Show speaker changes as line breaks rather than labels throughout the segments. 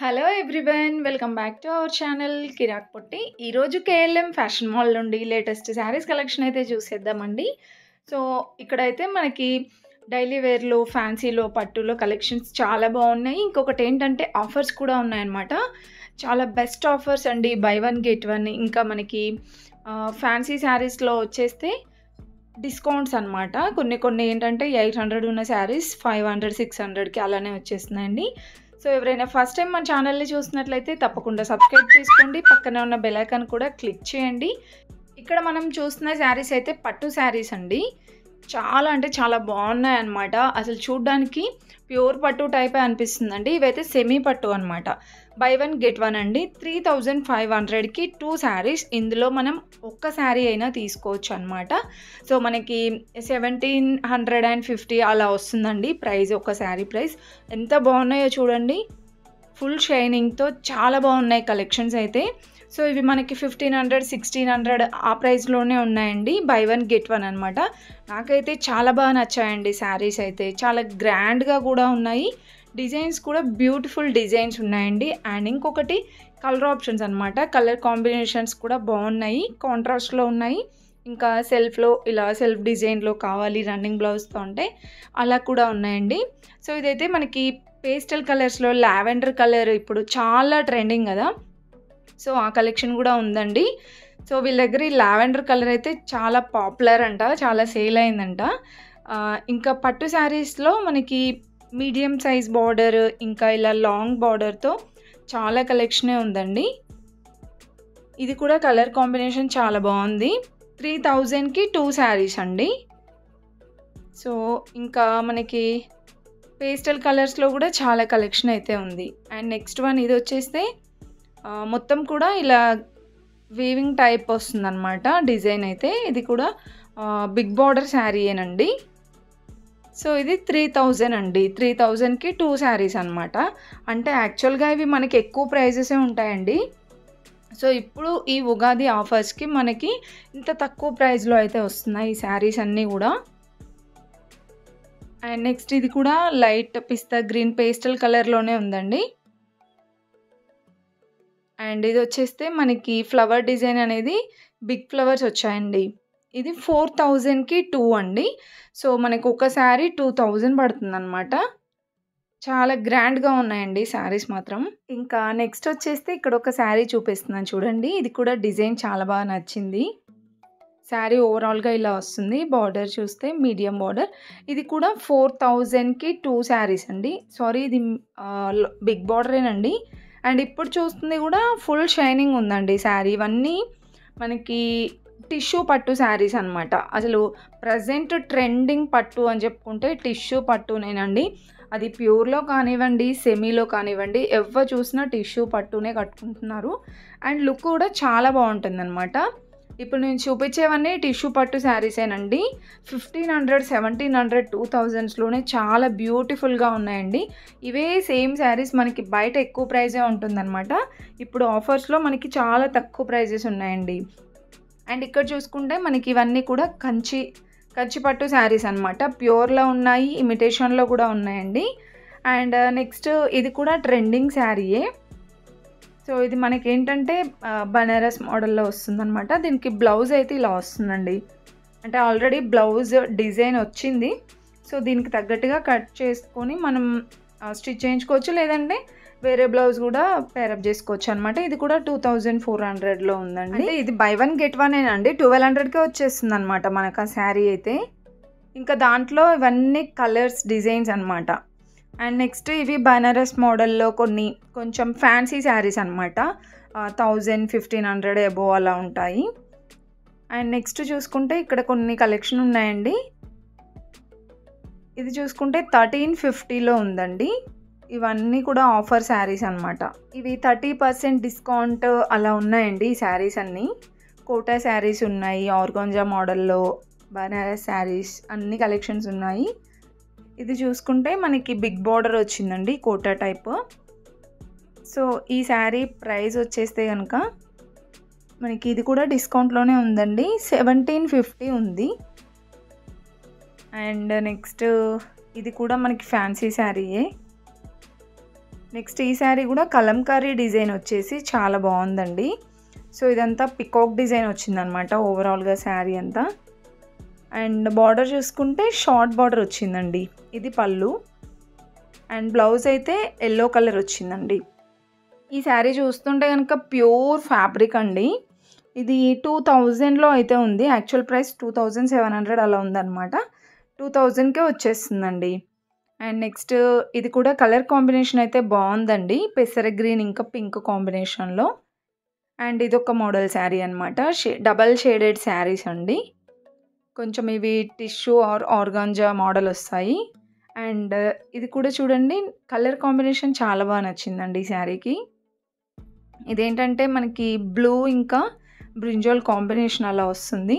Hello everyone welcome back to our channel Kirak Potti. ఈరోజు KLM fashion mall నుండి latest sarees collection అయితే చూసేద్దామండి. So ఇక్కడైతే మనకి డైలీ వేర్లో, ఫ్యాన్సీలో, పట్టులో కలెక్షన్స్ చాలా బాగున్నాయి. ఇంకొకటి ఏంటంటే ఆఫర్స్ కూడా ఉన్నాయన్నమాట. చాలా బెస్ట్ ఆఫర్స్ అండి, బై వన్ గెట్ వన్. ఇంకా మనకి ఫ్యాన్సీ శారీస్లో వచ్చేస్తే డిస్కౌంట్స్ అనమాట. కొన్ని ఏంటంటే 800 ఉన్న శారీస్ 500, 600కి అలానే వచ్చేస్తున్నాయండి. సో ఎవరైనా ఫస్ట్ టైం మన ఛానల్ని చూసినట్లయితే తప్పకుండా సబ్స్క్రైబ్ చేసుకోండి, పక్కనే ఉన్న బెల్ ఐకాన్ కూడా క్లిక్ చేయండి. ఇక్కడ మనం చూస్తున్న శారీస్ అయితే పట్టు శారీస్ అండి. చాలా అంటే చాలా బాగున్నాయి అన్నమాట. అసలు చూడ్డానికి ప్యూర్ పట్టు టైపే అనిపిస్తుందండి. ఇవైతే సెమీ పట్టు అనమాట. బై వన్ గెట్ వన్ అండి. 3500కి 2 శారీస్. ఇందులో మనం ఒక్క శారీ అయినా తీసుకోవచ్చు అనమాట. సో మనకి 1750 అలా వస్తుందండి ప్రైస్, ఒక శారీ ప్రైస్. ఎంత బాగున్నాయో చూడండి, ఫుల్ షైనింగ్తో చాలా బాగున్నాయి కలెక్షన్స్ అయితే. సో ఇవి మనకి 1500, 1600 ఆ ప్రైస్లోనే ఉన్నాయండి. బై వన్ గెట్ వన్ అనమాట. నాకైతే చాలా బాగా నచ్చాయండి శారీస్ అయితే. చాలా గ్రాండ్గా కూడా ఉన్నాయి, డిజైన్స్ కూడా బ్యూటిఫుల్ డిజైన్స్ ఉన్నాయండి. అండ్ ఇంకొకటి కలర్ ఆప్షన్స్ అనమాట. కలర్ కాంబినేషన్స్ కూడా బాగున్నాయి, కాంట్రాస్ట్లో ఉన్నాయి. ఇంకా సెల్ఫ్లో ఇలా సెల్ఫ్ డిజైన్లో కావాలి రన్నింగ్ బ్లౌజ్తో అంటే అలా కూడా ఉన్నాయండి. సో ఇదైతే మనకి పేస్టల్ కలర్స్లో లావెండర్ కలర్ ఇప్పుడు చాలా ట్రెండింగ్ కదా, సో ఆ కలెక్షన్ కూడా ఉందండి. సో వీళ్ళ దగ్గర ఈ లావెండర్ కలర్ అయితే చాలా పాపులర్ అంట, చాలా సేల్ అయిందంట. ఇంకా పట్టు శారీస్లో మనకి మీడియం సైజ్ బార్డర్, ఇంకా ఇలా లాంగ్ బార్డర్తో చాలా కలెక్షనే ఉందండి. ఇది కూడా కలర్ కాంబినేషన్ చాలా బాగుంది. 3000కి 2 శారీస్ అండి. సో ఇంకా మనకి పేస్టల్ కలర్స్లో కూడా చాలా కలెక్షన్ అయితే ఉంది. అండ్ నెక్స్ట్ వన్ ఇది వచ్చేస్తే మొత్తం కూడా ఇలా వీవింగ్ టైప్ వస్తుందన్నమాట డిజైన్ అయితే. ఇది కూడా బిగ్ బార్డర్ శారీయేనండి. సో ఇది 3000 అండి. 3000కి 2 శారీస్ అనమాట. అంటే యాక్చువల్గా ఇవి మనకి ఎక్కువ ప్రైజెసే ఉంటాయండి. సో ఇప్పుడు ఈ ఉగాది ఆఫర్స్కి మనకి ఇంత తక్కువ ప్రైస్లో అయితే వస్తున్నాయి ఈ శారీస్ అన్నీ కూడా. అండ్ నెక్స్ట్ ఇది కూడా లైట్ పిస్తా గ్రీన్ పేస్టల్ కలర్లోనే ఉందండి. అండ్ ఇది వచ్చేస్తే మనకి ఫ్లవర్ డిజైన్ అనేది బిగ్ ఫ్లవర్స్ వచ్చాయండి. ఇది 4000కి 2 అండి. సో మనకు ఒక శారీ 2000 పడుతుంది అనమాట. చాలా గ్రాండ్గా ఉన్నాయండి శారీస్ మాత్రం. ఇంకా నెక్స్ట్ వచ్చేస్తే ఇక్కడ ఒక శారీ చూపిస్తున్నాను చూడండి. ఇది కూడా డిజైన్ చాలా బాగా నచ్చింది. శారీ ఓవరాల్గా ఇలా వస్తుంది. బార్డర్ చూస్తే మీడియం బార్డర్. ఇది కూడా 4000కి 2 శారీస్ అండి. సారీ, ఇది బిగ్ బార్డరేనండి. అండ్ ఇప్పుడు చూస్తుంది కూడా ఫుల్ షైనింగ్ ఉందండి శారీ. ఇవన్నీ మనకి టిష్యూ పట్టు శారీస్ అనమాట. అసలు ప్రజెంట్ ట్రెండింగ్ పట్టు అని చెప్పుకుంటే టిష్యూ పట్టునేనండి. అది ప్యూర్లో కానివ్వండి, సెమీలో కానివ్వండి, ఎవరు చూసినా టిష్యూ పట్టునే కట్టుకుంటున్నారు. అండ్ లుక్ కూడా చాలా బాగుంటుంది అనమాట. ఇప్పుడు నేను చూపించేవన్నీ టిష్యూ పట్టు శారీసేనండి. 1500, 1700, 2000స్లోనే చాలా బ్యూటిఫుల్గా ఉన్నాయండి. ఇవే సేమ్ శారీస్ మనకి బయట ఎక్కువ ప్రైజే ఉంటుందన్నమాట. ఇప్పుడు ఆఫర్స్లో మనకి చాలా తక్కువ ప్రైజెస్ ఉన్నాయండి. అండ్ ఇక్కడ చూసుకుంటే మనకి ఇవన్నీ కూడా కంచి పట్టు శారీస్ అనమాట. ప్యూర్లో ఉన్నాయి, ఇమిటేషన్లో కూడా ఉన్నాయండి. అండ్ నెక్స్ట్ ఇది కూడా ట్రెండింగ్ శారీయే. సో ఇది మనకి ఏంటంటే బనారస్ మోడల్లో వస్తుందన్నమాట. దీనికి బ్లౌజ్ అయితే ఇలా వస్తుందండి. అంటే ఆల్రెడీ బ్లౌజ్ డిజైన్ వచ్చింది. సో దీనికి తగ్గట్టుగా కట్ చేసుకొని మనం స్టిచ్ చేయించుకోవచ్చు, లేదంటే వేరే బ్లౌజ్ కూడా పేరప్ చేసుకోవచ్చు అనమాట. ఇది కూడా 2400లో ఉందండి. అంటే ఇది బై వన్ గెట్ వన్ అండి. 1200కే వచ్చేస్తుంది అనమాట మనకు ఆ శారీ అయితే. ఇంకా దాంట్లో ఇవన్నీ కలర్స్, డిజైన్స్ అనమాట. అండ్ నెక్స్ట్ ఇవి బనారస్ మోడల్లో కొంచెం ఫ్యాన్సీ శారీస్ అనమాట. 1000, 1500 అబోవ్ అలా ఉంటాయి. అండ్ నెక్స్ట్ చూసుకుంటే ఇక్కడ కొన్ని కలెక్షన్ ఉన్నాయండి. ఇది చూసుకుంటే 1350లో ఉందండి. ఇవన్నీ కూడా ఆఫర్ శారీస్ అనమాట. ఇవి 30% డిస్కౌంట్ అలా ఉన్నాయండి ఈ శారీస్ అన్నీ. కోటా శారీస్ ఉన్నాయి, ఆర్గాంజా మోడల్లో బనారస్ శారీస్ అన్ని కలెక్షన్స్ ఉన్నాయి. ఇది చూసుకుంటే మనకి బిగ్ బార్డర్ వచ్చిందండి, కోటా టైప్. సో ఈ శారీ ప్రైస్ వచ్చేస్తే కనుక మనకి ఇది కూడా డిస్కౌంట్లోనే ఉందండి. 1750 ఉంది. అండ్ నెక్స్ట్ ఇది కూడా మనకి ఫ్యాన్సీ శారీయే. నెక్స్ట్ ఈ శారీ కూడా కలంకారీ డిజైన్ వచ్చేసి చాలా బాగుందండి. సో ఇదంతా పికాక్ డిజైన్ వచ్చిందనమాట ఓవరాల్గా శారీ అంతా. అండ్ బార్డర్ చూసుకుంటే షార్ట్ బార్డర్ వచ్చిందండి. ఇది పళ్ళు. అండ్ బ్లౌజ్ అయితే ఎల్లో కలర్ వచ్చిందండి. ఈ శారీ చూస్తుంటే కనుక ప్యూర్ ఫ్యాబ్రిక్ అండి. ఇది 2000లో అయితే ఉంది. యాక్చువల్ ప్రైస్ 2700 అలా ఉందన్నమాట. 2000కే వచ్చేస్తుందండి. అండ్ నెక్స్ట్ ఇది కూడా కలర్ కాంబినేషన్ అయితే బాగుందండి. పెసర గ్రీన్ ఇంకా పింక్ కాంబినేషన్లో. అండ్ ఇది ఒక మోడల్ శారీ అనమాట. డబల్ షేడెడ్ శారీస్ అండి. కొంచెం ఇవి టిష్యూ ఆర్ ఆర్గాంజా మోడల్ వస్తాయి. అండ్ ఇది కూడా చూడండి కలర్ కాంబినేషన్ చాలా బాగా నచ్చిందండి ఈ శారీకి. ఇదేంటంటే మనకి బ్లూ ఇంకా బ్రింజాల్ కాంబినేషన్ అలా వస్తుంది.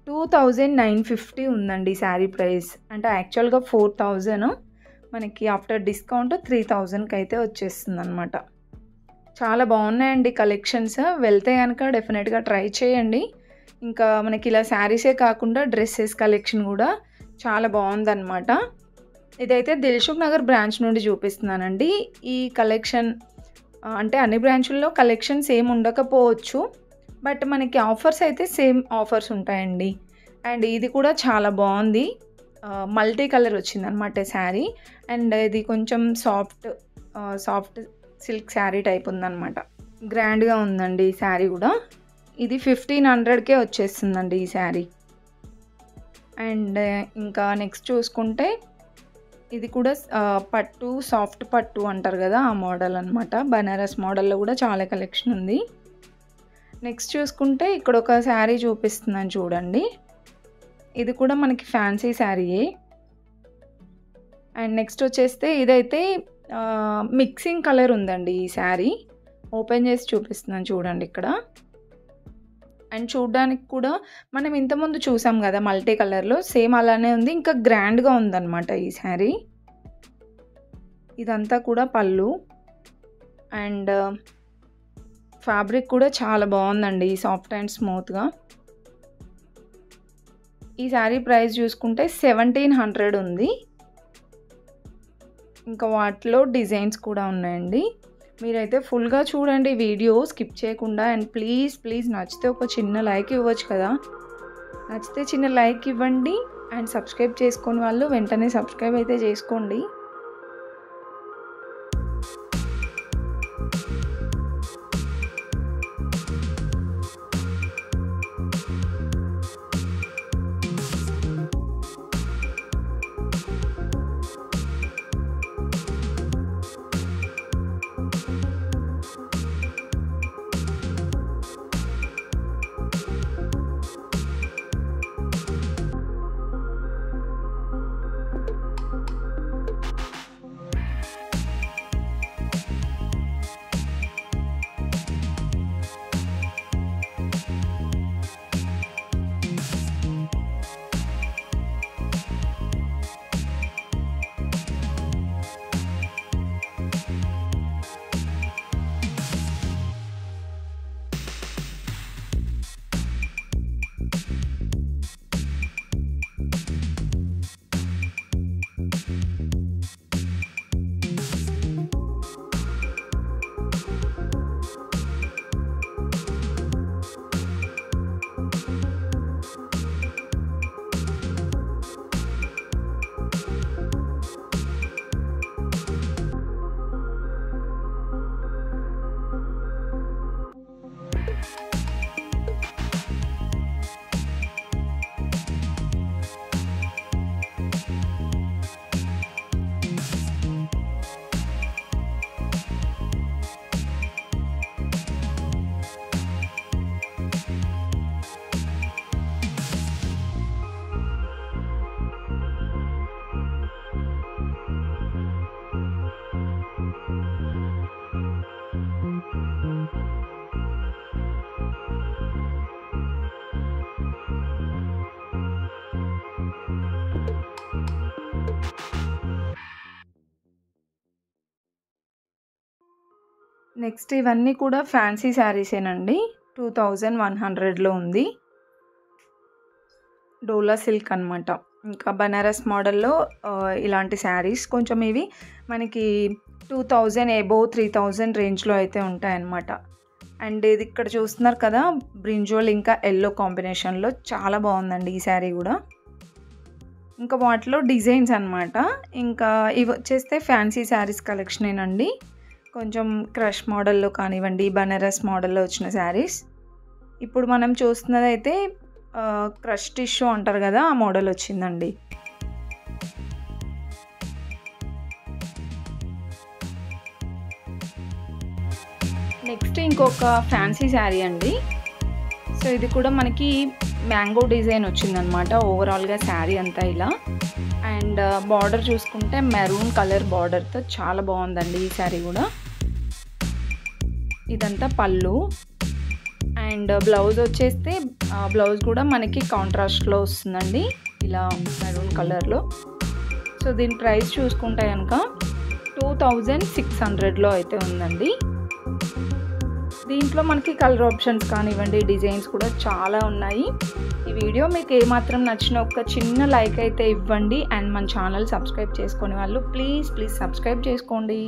2950 ఉందండి శారీ ప్రైస్. అంటే యాక్చువల్గా 4000, మనకి ఆఫ్టర్ డిస్కౌంట్ 3000కి అయితే వచ్చేస్తుంది అనమాట. చాలా బాగున్నాయండి కలెక్షన్స్. వెళ్తే కనుక డెఫినెట్గా ట్రై చేయండి. ఇంకా మనకి ఇలా శారీసే కాకుండా డ్రెస్సెస్ కలెక్షన్ కూడా చాలా బాగుందన్నమాట. ఇదైతే దిల్సుఖ్ నగర్ బ్రాంచ్ నుండి చూపిస్తున్నానండి. ఈ కలెక్షన్ అంటే అన్ని బ్రాంచుల్లో కలెక్షన్ సేమ్ ఉండకపోవచ్చు, బట్ మనకి ఆఫర్స్ అయితే సేమ్ ఆఫర్స్ ఉంటాయండి. అండ్ ఇది కూడా చాలా బాగుంది. మల్టీ కలర్ వచ్చిందనమాట శారీ. అండ్ ఇది కొంచెం సాఫ్ట్ సిల్క్ శారీ టైప్ ఉందన్నమాట. గ్రాండ్గా ఉందండి ఈ శారీ కూడా. ఇది 1500కే వచ్చేస్తుందండి ఈ శారీ. అండ్ ఇంకా నెక్స్ట్ చూసుకుంటే ఇది కూడా పట్టు, సాఫ్ట్ పట్టు అంటారు కదా, ఆ మోడల్ అనమాట. బనారస్ మోడల్లో కూడా చాలా కలెక్షన్ ఉంది. నెక్స్ట్ చూసుకుంటే ఇక్కడ ఒక శారీ చూపిస్తున్నాను చూడండి. ఇది కూడా మనకి ఫ్యాన్సీ శారీయే. అండ్ నెక్స్ట్ వచ్చేస్తే ఇదైతే మిక్సింగ్ కలర్ ఉందండి ఈ శారీ. ఓపెన్ చేసి చూపిస్తున్నాను చూడండి ఇక్కడ. అండ్ చూడడానికి కూడా మనం ఇంతకుముందు చూసాం కదా మల్టీ కలర్లో, సేమ్ అలానే ఉంది. ఇంకా గ్రాండ్గా ఉందన్నమాట ఈ శారీ. ఇదంతా కూడా పళ్ళు. అండ్ ఫ్యాబ్రిక్ కూడా చాలా బాగుందండి, సాఫ్ట్ అండ్ స్మూత్గా. ఈ శారీ ప్రైస్ చూసుకుంటే 1700 ఉంది. ఇంకా వాటిలో డిజైన్స్ కూడా ఉన్నాయండి. మీరైతే ఫుల్గా చూడండి వీడియో, స్కిప్ చేయకుండా. అండ్ ప్లీజ్ నచ్చితే ఒక చిన్న లైక్ ఇవ్వచ్చు కదా. నచ్చితే చిన్న లైక్ ఇవ్వండి. అండ్ సబ్స్క్రైబ్ చేసుకుని వాళ్ళు వెంటనే సబ్స్క్రైబ్ అయితే చేసుకోండి. నెక్స్ట్ ఇవన్నీ కూడా ఫ్యాన్సీ శారీసేనండి. 2100లో ఉంది. డోలా సిల్క్ అనమాట. ఇంకా బనారస్ మోడల్లో ఇలాంటి శారీస్ కొంచెం ఇవి మనకి 2000 అబోవ్ 3000 రేంజ్‌లో అయితే ఉంటాయన్నమాట. అండ్ ఇది ఇక్కడ చూస్తున్నారు కదా! బ్రింజోల్ ఇంకా యెల్లో కాంబినేషన్‌లో చాలా బాగుందండి ఈ శారీ గూడా. ఇంకా వాటిలో డిజైన్స్ అన్నమాట. ఇంకా ఇవొచ్చేస్తే ఫ్యాన్సీ శారీస్ కలెక్షనేనండి. కొంచెం క్రష్ మోడల్‌లో కానివ్వండి, బనారస్ మోడల్‌లో వచ్చిన శారీస్. ఇప్పుడు మనం చూస్తున్నదైతే క్రష్ టిష్యూ అంటారు గదా! ఆ మోడల్ వచ్చిందండి. నెక్స్ట్ ఇంకొక ఫ్యాన్సీ శారీ అండి. సో ఇది కూడా మనకి మ్యాంగో డిజైన్ వచ్చిందనమాట. ఓవరాల్‌గా శారీ అంతా ఇలా. అండ్ బార్డర్ చూసుకుంటే మెరూన్ కలర్ బార్డర్‌తో చాలా బాగుందండి ఈ శారీ కూడా. ఇదంతా పళ్ళు. అండ్ బ్లౌజ్ వచ్చేస్తే బ్లౌజ్ కూడా మనకి కాంట్రాస్ట్‌లో వస్తుందండి. ఇలా మెరూన్ కలర్‌లో. సో దీని ప్రైస్ చూసుకుంటే గనుక 2600లో అయితే ఉందండి. దీంట్లో మనకి కలర్ ఆప్షన్స్ కానివ్వండి, డిజైన్స్ కూడా చాలా ఉన్నాయి. ఈ వీడియో మీకు ఏమాత్రం నచ్చినా ఒక చిన్న లైక్ అయితే ఇవ్వండి. అండ్ మన ఛానల్ సబ్స్క్రైబ్ చేసుకోని వాళ్ళు ప్లీజ్ సబ్స్క్రైబ్ చేసుకోండి.